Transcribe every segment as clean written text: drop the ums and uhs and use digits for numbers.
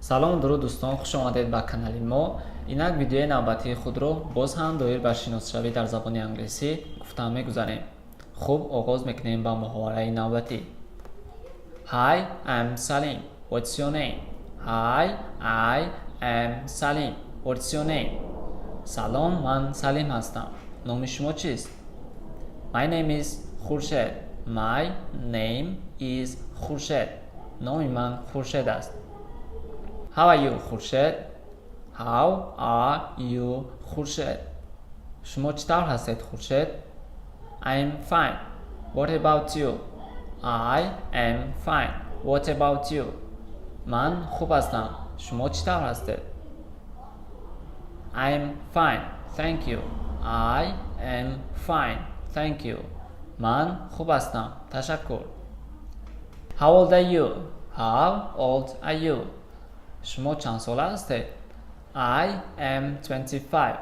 салом дуруд дӯстон, хуш омадед ба канали мо. Инак видеои навбатии худро боз ҳам доир ба шиносшавӣ дар забони англисӣ гуфтан мегузарем. Хуб, оғоз мекунем ба муҳовараи навбатӣ. Hi, I'm Salim. What's your name? Hi, I am Salim. What's your name? Салом, ман Салим ҳастам. Номи шумо чист? My name is Khurshid. My name is Khurshid. Номи ман Khurshid аст. How are you, Khurshid? How are you, Khurshid? شما چطور هستید, Khurshid? I'm fine. What about you? I am fine. What about you? من خوب هستم. شما چطور هستید? I'm fine. Thank you. I am fine. Thank you. من خوب هستم. تشکر. How old are you? How old are you? شما چند ساله هستید? I am 25.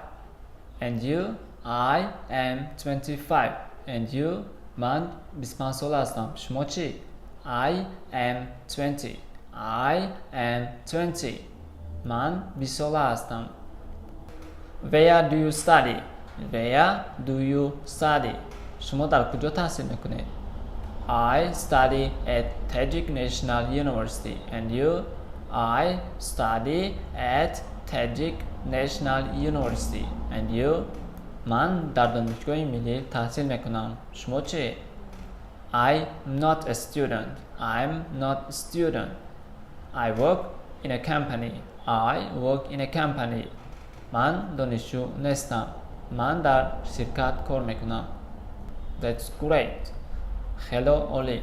And you? I am 25. And you? من 25 ساله هستم. شما چی؟ I am 20. I am 20. من 20 ساله هستم. Where do you study? Where do you study? شما در کجا تحصیل میکنید؟ I study at Tajik National University. And you? I study at Tajik National University. And you? من در دانشگاه ملی تحصیل میکنم. شما چی؟ I'm not a student. I'm not a student. I work in a company. I work in a company. من دانشجو نیستم. من در شرکت کار میکنم. That's great. خیلی عالی.